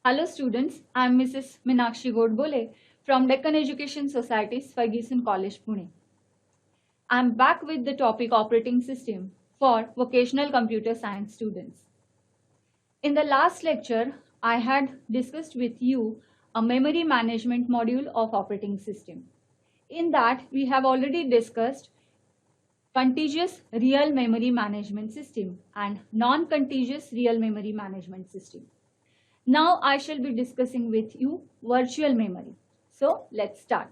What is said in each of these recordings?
Hello students, I am Mrs. Minakshi Godbole from Deccan Education Society's Ferguson College, Pune. I am back with the topic operating system for vocational computer science students. In the last lecture, I had discussed with you a memory management module of operating system. In that, we have already discussed contiguous real memory management system and non-contiguous real memory management system. Now I shall be discussing with you virtual memory. So let's start.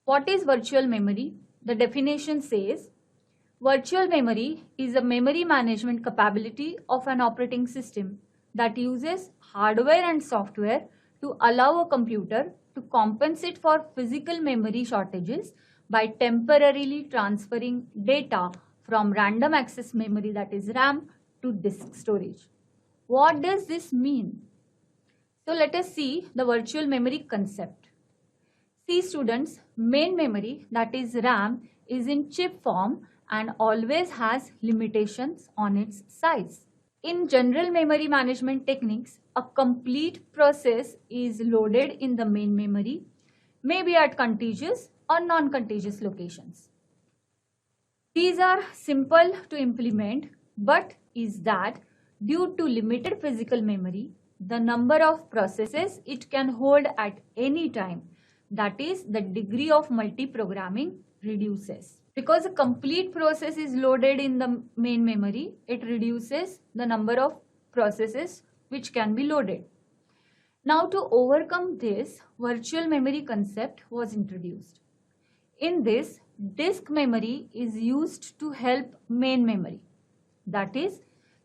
What is virtual memory? The definition says virtual memory is a memory management capability of an operating system that uses hardware and software to allow a computer to compensate for physical memory shortages by temporarily transferring data from random access memory, that is RAM, to disk storage. What does this mean? So let us see the virtual memory concept. See students, main memory, that is RAM, is in chip form and always has limitations on its size. In general memory management techniques, a complete process is loaded in the main memory, maybe at contiguous or non-contiguous locations. These are simple to implement, but is that due to limited physical memory, the number of processes it can hold at any time, that is the degree of multi-programming, reduces. Because a complete process is loaded in the main memory, it reduces the number of processes which can be loaded. Now to overcome this, virtual memory concept was introduced. In this, disk memory is used to help main memory. That is,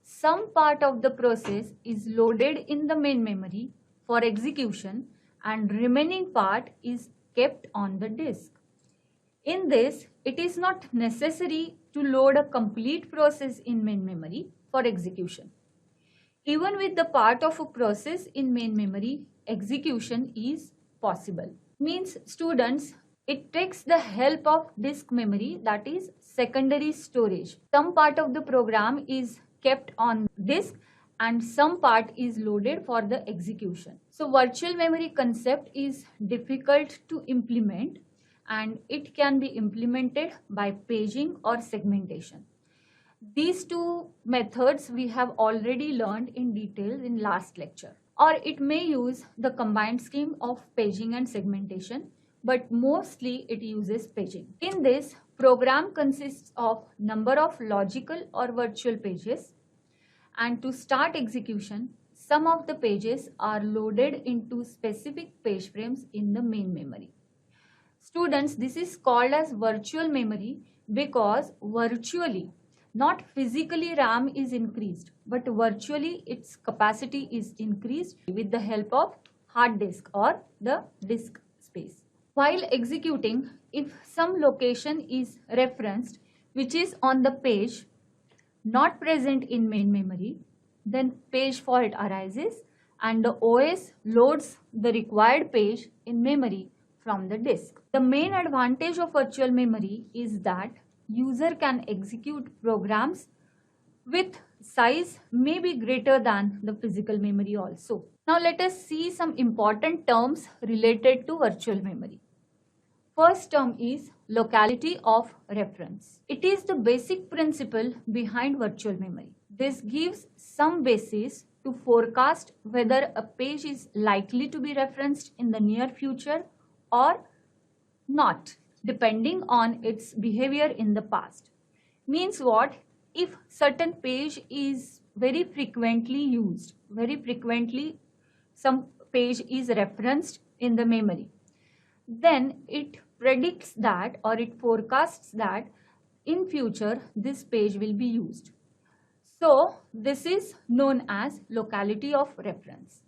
some part of the process is loaded in the main memory for execution and remaining part is kept on the disk. In this, it is not necessary to load a complete process in main memory for execution. Even with the part of a process in main memory, execution is possible. Means students, it takes the help of disk memory, that is secondary storage. Some part of the program is kept on disk and some part is loaded for the execution. So virtual memory concept is difficult to implement and it can be implemented by paging or segmentation. These two methods we have already learned in detail in last lecture. Or it may use the combined scheme of paging and segmentation, but mostly it uses paging. In this, program consists of number of logical or virtual pages, and to start execution, some of the pages are loaded into specific page frames in the main memory. Students, this is called as virtual memory because virtually, not physically RAM is increased, but virtually its capacity is increased with the help of hard disk or the disk space. While executing, if some location is referenced which is on the page not present in main memory, then page fault arises and the OS loads the required page in memory from the disk. The main advantage of virtual memory is that user can execute programs with size may be greater than the physical memory also. Now let us see some important terms related to virtual memory. First term is locality of reference. It is the basic principle behind virtual memory. This gives some basis to forecast whether a page is likely to be referenced in the near future or not, depending on its behavior in the past. Means what? If certain page is very frequently used, very frequently some page is referenced in the memory, then it predicts that or it forecasts that in future this page will be used. So this is known as locality of reference.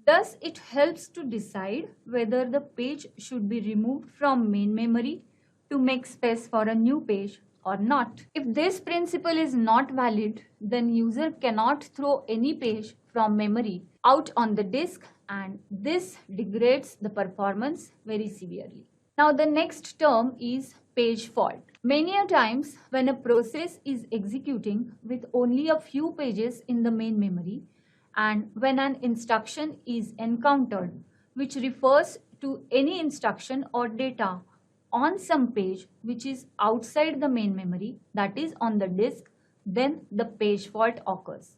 Thus, it helps to decide whether the page should be removed from main memory to make space for a new page or not. If this principle is not valid, then user cannot throw any page from memory out on the disk and this degrades the performance very severely. Now the next term is page fault. Many a times when a process is executing with only a few pages in the main memory And when an instruction is encountered, which refers to any instruction or data on some page which is outside the main memory, that is on the disk, then the page fault occurs.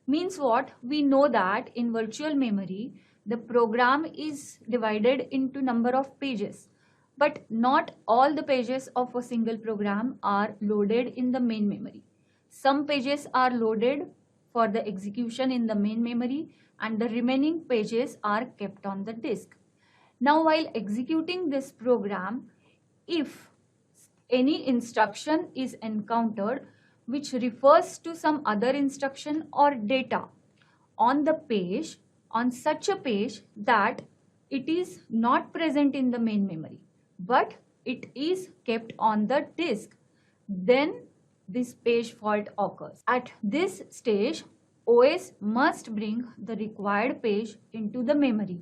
Means what? We know that in virtual memory, the program is divided into number of pages, but not all the pages of a single program are loaded in the main memory. Some pages are loaded for the execution in the main memory and the remaining pages are kept on the disk. Now, while executing this program, if any instruction is encountered which refers to some other instruction or data on the page, on such a page that it is not present in the main memory, but it is kept on the disk, then this page fault occurs. At this stage, OS must bring the required page into the memory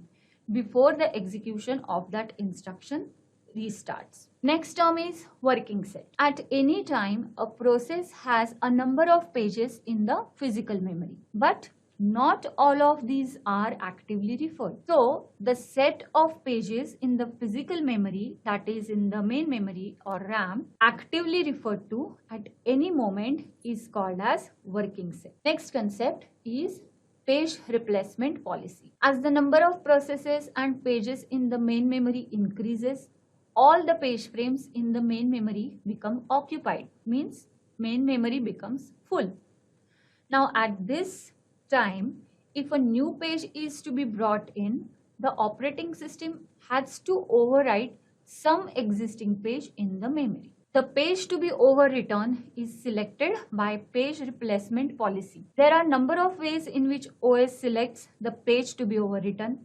before the execution of that instruction restarts. Next term is working set. At any time, a process has a number of pages in the physical memory, but not all of these are actively referred. So, the set of pages in the physical memory, that is in the main memory or RAM, actively referred to at any moment is called as working set. Next concept is page replacement policy. As the number of processes and pages in the main memory increases, all the page frames in the main memory become occupied, means main memory becomes full. Now at this time, if a new page is to be brought in, the operating system has to overwrite some existing page in the memory. The page to be overwritten is selected by page replacement policy. There are a number of ways in which OS selects the page to be overwritten.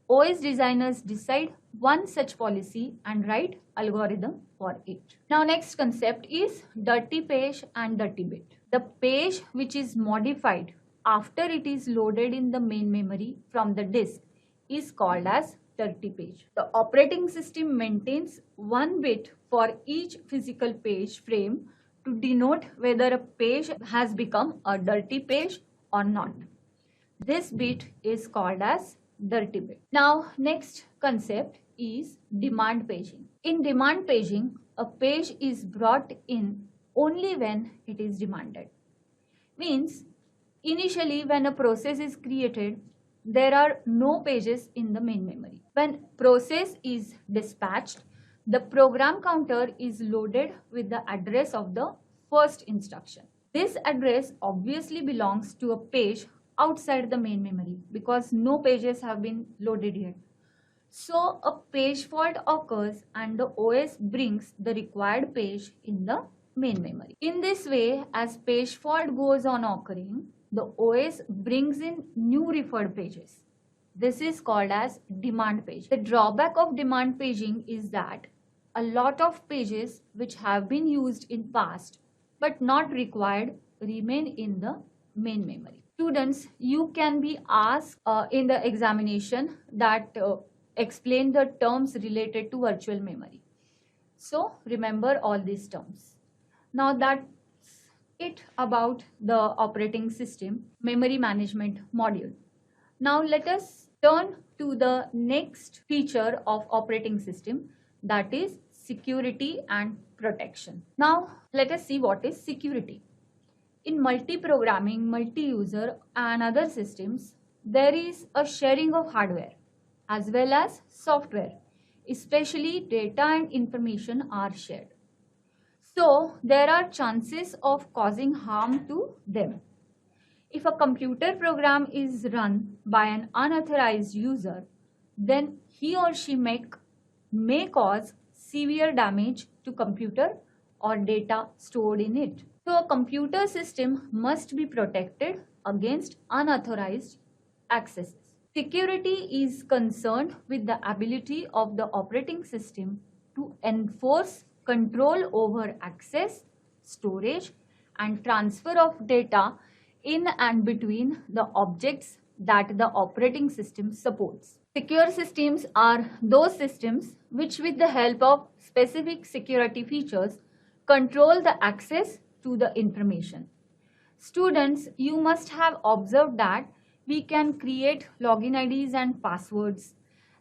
OS designers decide one such policy and write algorithm for it. Now next concept is dirty page and dirty bit. The page which is modified after it is loaded in the main memory from the disk is called as dirty page. The operating system maintains one bit for each physical page frame to denote whether a page has become a dirty page or not. This bit is called as dirty bit. Now next concept is demand paging. In demand paging, a page is brought in only when it is demanded. Means initially when a process is created, there are no pages in the main memory. When process is dispatched, the program counter is loaded with the address of the first instruction. This address obviously belongs to a page outside the main memory because no pages have been loaded yet. So a page fault occurs and the OS brings the required page in the main memory. In this way, as page fault goes on occurring, the OS brings in new referred pages. This is called as demand page. The drawback of demand paging is that a lot of pages which have been used in past but not required remain in the main memory. Students, you can be asked in the examination that explain the terms related to virtual memory. So remember all these terms. Now that's it about the operating system memory management module. Now let us turn to the next feature of operating system, that is security and protection. Now let us see what is security. In multi-programming, multi-user and other systems, there is a sharing of hardware as well as software, especially data and information are shared. So there are chances of causing harm to them. If a computer program is run by an unauthorized user, then he or she may cause severe damage to computer or data stored in it. So a computer system must be protected against unauthorized accesses. Security is concerned with the ability of the operating system to enforce control over access, storage, and transfer of data in and between the objects that the operating system supports. Secure systems are those systems which, with the help of specific security features, control the access to the information. Students, you must have observed that we can create login IDs and passwords.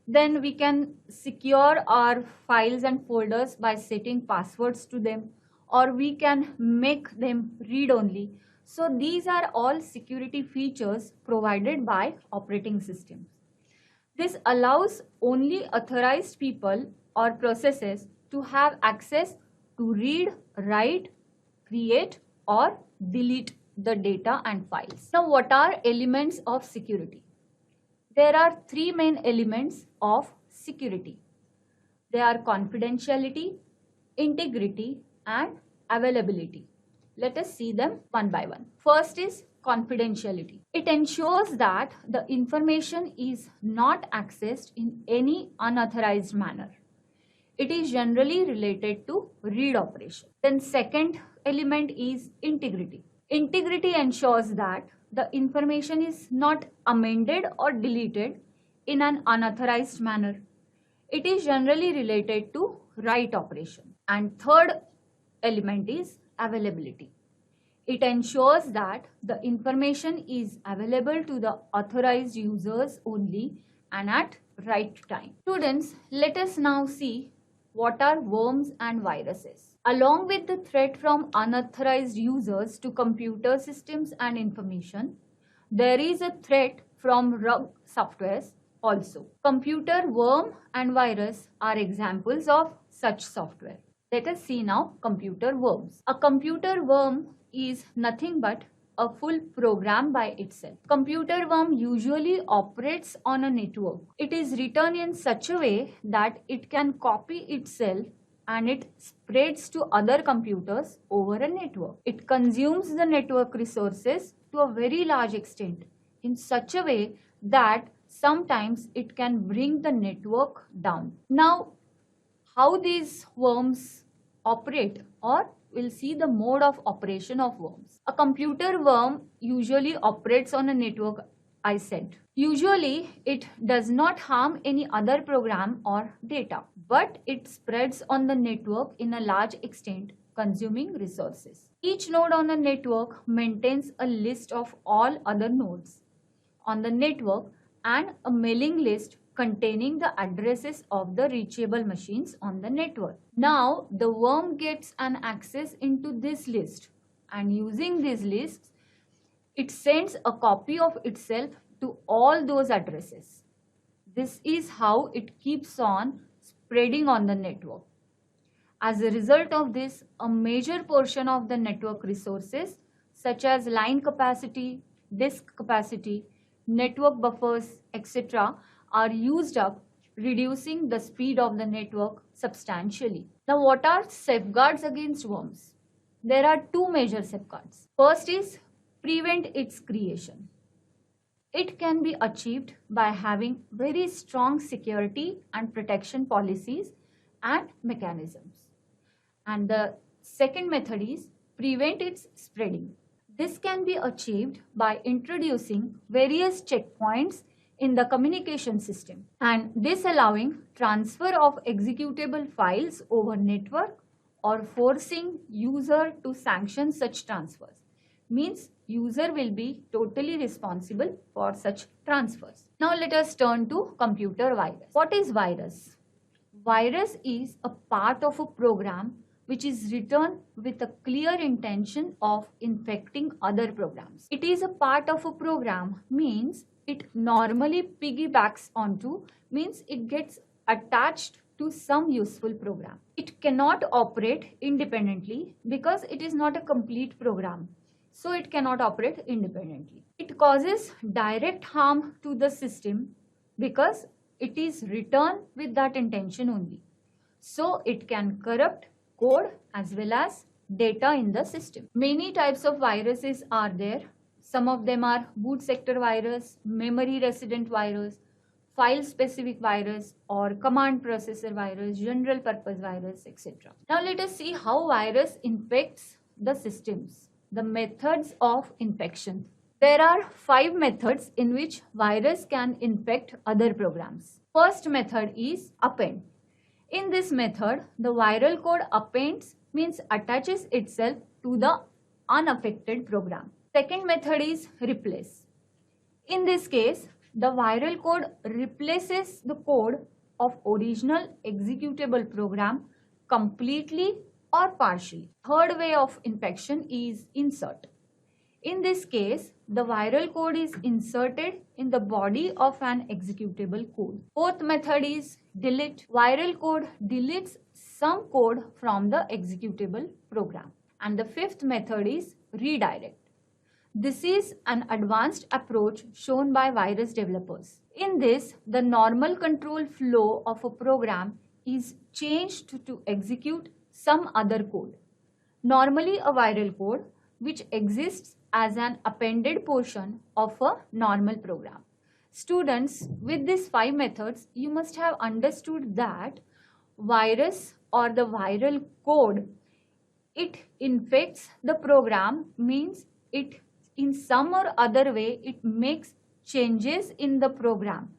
Then we can secure our files and folders by setting passwords to them, or we can make them read only. So these are all security features provided by operating systems. This allows only authorized people or processes to have access to read, write, create, or delete the data and files. Now, what are elements of security? There are three main elements of security. They are confidentiality, integrity, and availability. Let us see them one by one. First is confidentiality. It ensures that the information is not accessed in any unauthorized manner. It is generally related to read operation. Then second element is integrity. Integrity ensures that the information is not amended or deleted in an unauthorized manner. It is generally related to write operation. And third element is availability. It ensures that the information is available to the authorized users only and at right time. Students, let us now see what are worms and viruses. Along with the threat from unauthorized users to computer systems and information, there is a threat from rogue softwares also. Computer worm and virus are examples of such software. Let us see now computer worms. A computer worm is nothing but a full program by itself. Computer worm usually operates on a network. It is written in such a way that it can copy itself and it spreads to other computers over a network. It consumes the network resources to a very large extent in such a way that sometimes it can bring the network down. Now, how these worms operate, or we'll see the mode of operation of worms. A computer worm usually operates on a network, I said. Usually, it does not harm any other program or data, but it spreads on the network in a large extent, consuming resources. Each node on a network maintains a list of all other nodes on the network and a mailing list containing the addresses of the reachable machines on the network. Now, the worm gets an access into this list, and using these lists, it sends a copy of itself to all those addresses. This is how it keeps on spreading on the network. As a result of this, a major portion of the network resources such as line capacity, disk capacity, network buffers, etc. are used up, reducing the speed of the network substantially. Now, what are safeguards against worms? There are two major safeguards. First is prevent its creation. It can be achieved by having very strong security and protection policies and mechanisms. And the second method is prevent its spreading. This can be achieved by introducing various checkpoints in the communication system, and this allowing transfer of executable files over network or forcing user to sanction such transfers. Means user will be totally responsible for such transfers. Now let us turn to computer virus. What is virus? Virus is a part of a program which is written with a clear intention of infecting other programs. It is a part of a program means it normally piggybacks onto, means it gets attached to some useful program. It cannot operate independently because it is not a complete program. So it cannot operate independently. It causes direct harm to the system because it is written with that intention only. So it can corrupt code as well as data in the system. Many types of viruses are there. Some of them are boot sector virus, memory resident virus, file specific virus, or command processor virus, general purpose virus, etc. Now let us see how virus infects the systems. The methods of infection. There are 5 methods in which virus can infect other programs. First method is append. In this method, the viral code appends means attaches itself to the unaffected program. Second method is replace. In this case, the viral code replaces the code of original executable program completely or partially. Third way of infection is insert. In this case, the viral code is inserted in the body of an executable code. Fourth method is delete. Viral code deletes some code from the executable program. And the fifth method is redirect. This is an advanced approach shown by virus developers. In this, the normal control flow of a program is changed to execute some other code. Normally a viral code which exists as an appended portion of a normal program. Students, with these 5 methods, you must have understood that virus or the viral code, it infects the program, means it in some or other way it makes changes in the program.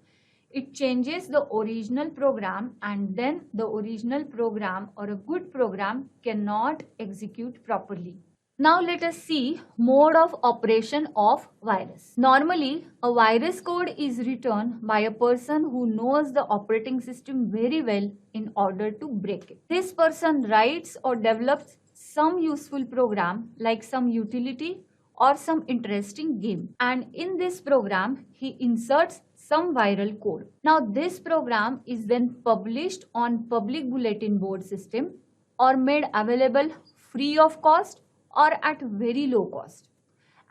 It changes the original program, and then the original program or a good program cannot execute properly. Now let us see mode of operation of virus. Normally, a virus code is written by a person who knows the operating system very well in order to break it. This person writes or develops some useful program like some utility or some interesting game, and in this program he inserts some viral code. Now this program is then published on public bulletin board system or made available free of cost or at very low cost,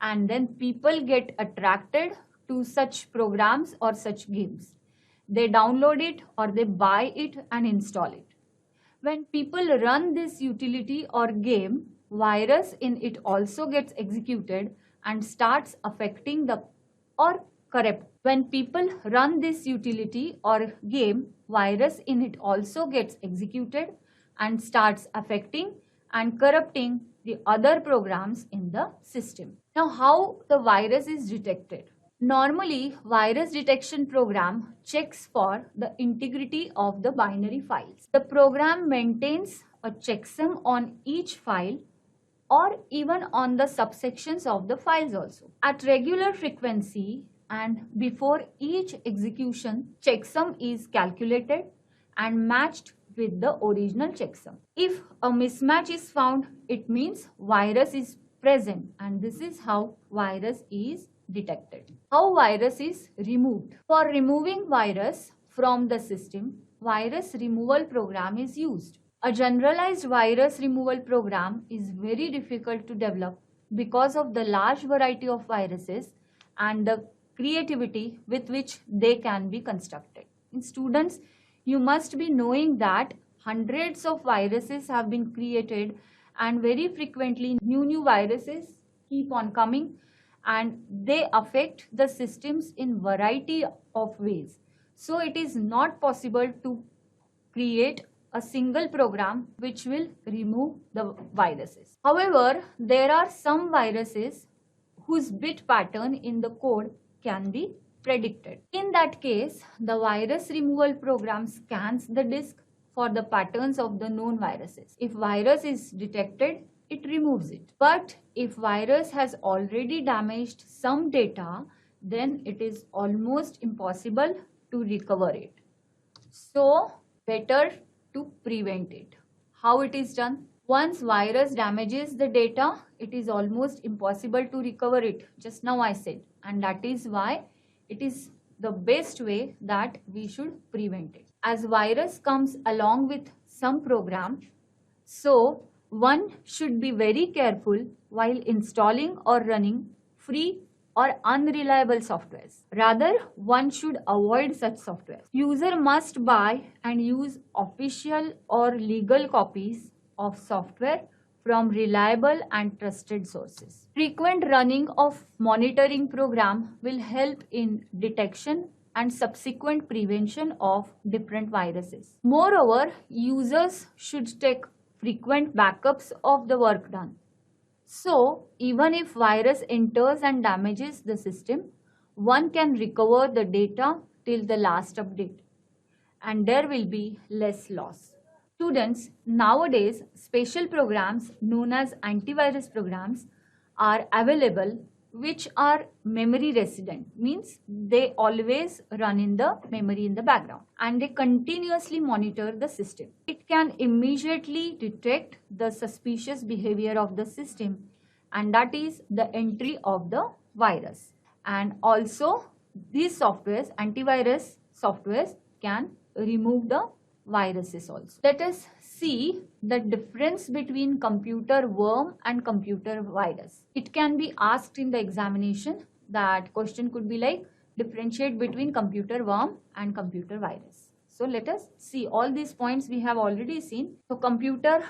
and then people get attracted to such programs or such games. They download it or they buy it and install it. When people run this utility or game, virus in it also gets executed and starts affecting the or corrupt. When people run this utility or game, virus in it also gets executed and starts affecting and corrupting the other programs in the system. Now, how the virus is detected? Normally, virus detection program checks for the integrity of the binary files. The program maintains a checksum on each file or even on the subsections of the files also. At regular frequency and before each execution, checksum is calculated and matched with the original checksum. If a mismatch is found, it means virus is present, and this is how virus is detected. How virus is removed? For removing virus from the system, virus removal program is used. A generalized virus removal program is very difficult to develop because of the large variety of viruses and the creativity with which they can be constructed. In students, you must be knowing that hundreds of viruses have been created, and very frequently new viruses keep on coming, and they affect the systems in variety of ways. So it is not possible to create a single program which will remove the viruses. However, there are some viruses whose bit pattern in the code can be predicted. In that case, the virus removal program scans the disk for the patterns of the known viruses. If virus is detected, it removes it. But if virus has already damaged some data, then it is almost impossible to recover it. So, better to prevent it. How it is done? Once virus damages the data, it is almost impossible to recover it. Just now I said, and that is why it is the best way that we should prevent it. As virus comes along with some program, so one should be very careful while installing or running free or unreliable softwares. Rather, one should avoid such software. User must buy and use official or legal copies of software from reliable and trusted sources. Frequent running of monitoring program will help in detection and subsequent prevention of different viruses. Moreover, users should take frequent backups of the work done. So, even if virus enters and damages the system, one can recover the data till the last update, and there will be less loss. Students, nowadays special programs known as antivirus programs are available which are memory resident, means they always run in the memory in the background and they continuously monitor the system. It can immediately detect the suspicious behavior of the system, and that is the entry of the virus. And also these softwares, antivirus softwares, can remove the viruses also. Let us see the difference between computer worm and computer virus. It can be asked in the examination. That question could be like, differentiate between computer worm and computer virus. So let us see all these points we have already seen. So computer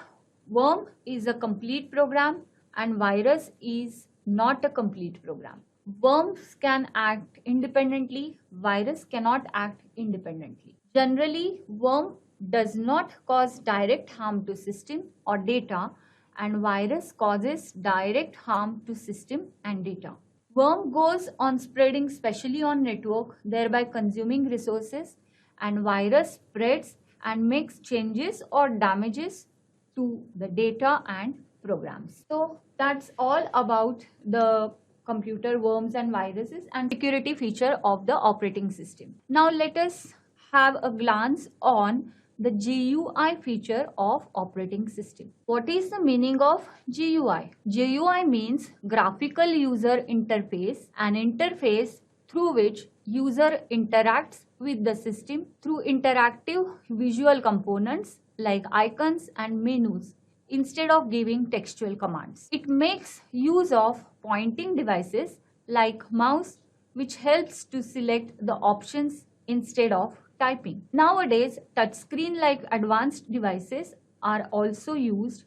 worm is a complete program and virus is not a complete program. Worms can act independently, virus cannot act independently. Generally, worm does not cause direct harm to system or data, and virus causes direct harm to system and data. Worm goes on spreading specially on network, thereby consuming resources, and virus spreads and makes changes or damages to the data and programs. So that's all about the computer worms and viruses and security feature of the operating system. Now let us have a glance on the GUI feature of operating system. What is the meaning of GUI? GUI means graphical user interface, an interface through which user interacts with the system through interactive visual components like icons and menus instead of giving textual commands. It makes use of pointing devices like mouse, which helps to select the options instead of typing. Nowadays, touchscreen like advanced devices are also used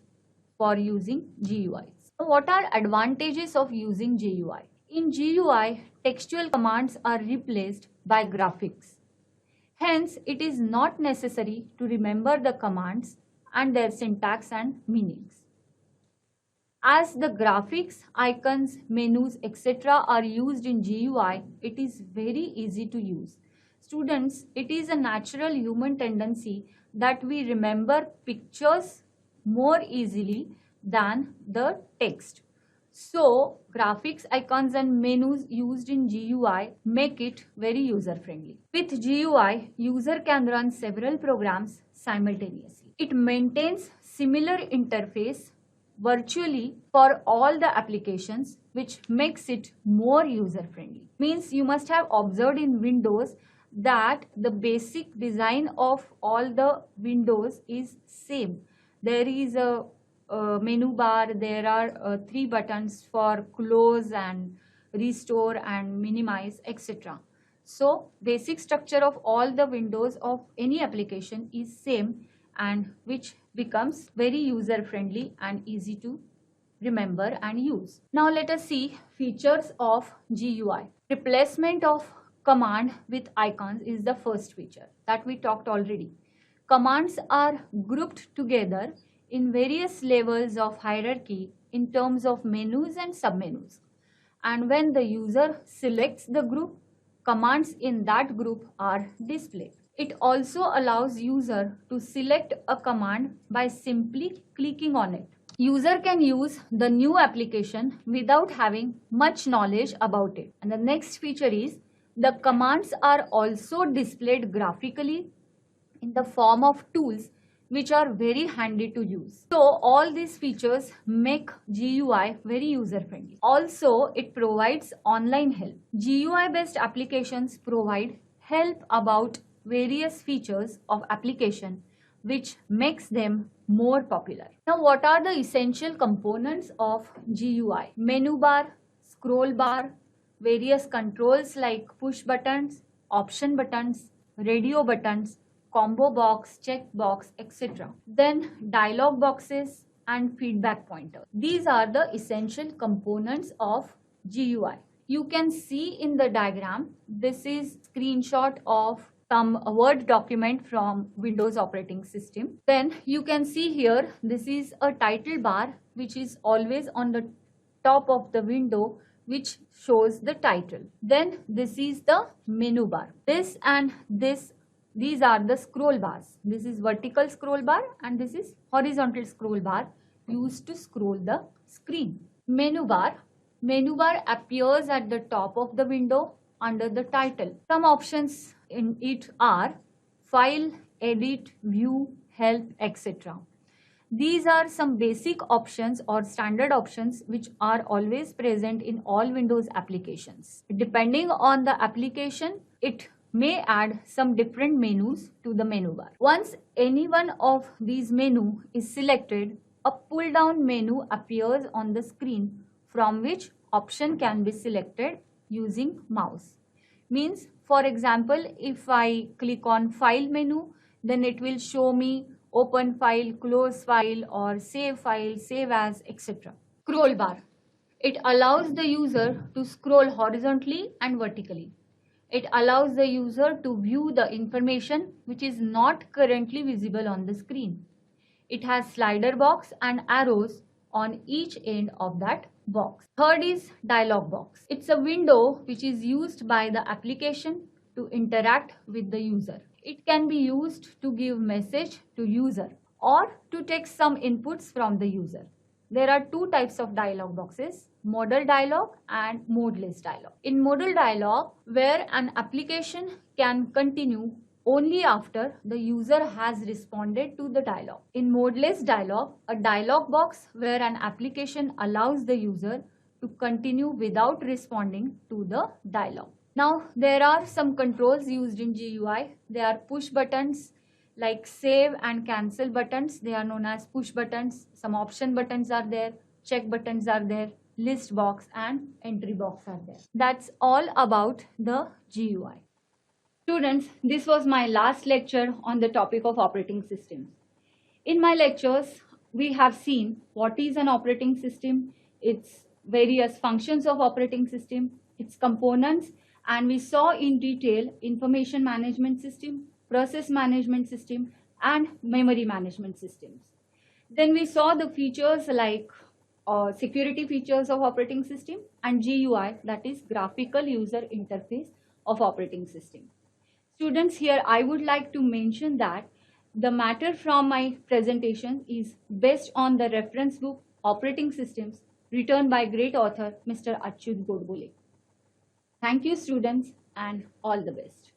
for using GUIs. So what are advantages of using GUI? In GUI, textual commands are replaced by graphics. Hence, it is not necessary to remember the commands and their syntax and meanings. As the graphics, icons, menus, etc. are used in GUI, it is very easy to use. Students, it is a natural human tendency that we remember pictures more easily than the text. So, graphics, icons and menus used in GUI make it very user-friendly. With GUI, user can run several programs simultaneously. It maintains similar interface virtually for all the applications, which makes it more user-friendly. Means you must have observed in Windows that the basic design of all the windows is same. There is a menu bar, there are 3 buttons for close and restore and minimize, etc. So basic structure of all the windows of any application is same, and which becomes very user friendly and easy to remember and use. Now let us see features of GUI. Replacement of command with icons is the first feature that we talked already. Commands are grouped together in various levels of hierarchy in terms of menus and submenus. And when the user selects the group, commands in that group are displayed. It also allows user to select a command by simply clicking on it. User can use the new application without having much knowledge about it. And the next feature is the commands are also displayed graphically in the form of tools, which are very handy to use. So all these features make GUI very user friendly. Also, it provides online help. GUI based applications provide help about various features of application, which makes them more popular. Now, what are the essential components of GUI? Menu bar, scroll bar, various controls like push buttons, option buttons, radio buttons, combo box, checkbox, etc. Then dialog boxes and feedback pointer. These are the essential components of GUI. You can see in the diagram, this is screenshot of some Word document from Windows operating system. Then you can see here, this is a title bar which is always on the top of the window, which shows the title. Then this is the menu bar. This and this, these are the scroll bars. This is vertical scroll bar and this is horizontal scroll bar used to scroll the screen. Menu bar Menu bar appears at the top of the window under the title. Some options in it are File, Edit, View, Help, etc. These are some basic options or standard options which are always present in all Windows applications. Depending on the application, it may add some different menus to the menu bar. Once any one of these menu is selected, a pull down menu appears on the screen from which option can be selected using mouse. Means, for example, if I click on File menu, then it will show me open file, close file, or save file, save as, etc. Scroll bar. It allows the user to scroll horizontally and vertically. It allows the user to view the information which is not currently visible on the screen. It has slider box and arrows on each end of that box. Third is dialog box. It's a window which is used by the application to interact with the user. It can be used to give message to user or to take some inputs from the user. There are two types of dialog boxes, modal dialog and modeless dialog. In modal dialog, where an application can continue only after the user has responded to the dialog. In modeless dialog, a dialog box where an application allows the user to continue without responding to the dialog. Now, there are some controls used in GUI. They are push buttons like save and cancel buttons. They are known as push buttons. Some option buttons are there, check buttons are there, list box and entry box are there. That's all about the GUI. Students, this was my last lecture on the topic of operating systems. In my lectures, we have seen what is an operating system, its various functions of operating system, its components, and we saw in detail information management system, process management system, and memory management systems. Then we saw the features like security features of operating system and GUI, that is graphical user interface of operating system. Students, here I would like to mention that the matter from my presentation is based on the reference book Operating Systems written by great author Mr. Achyut Godbole. Thank you, students, and all the best.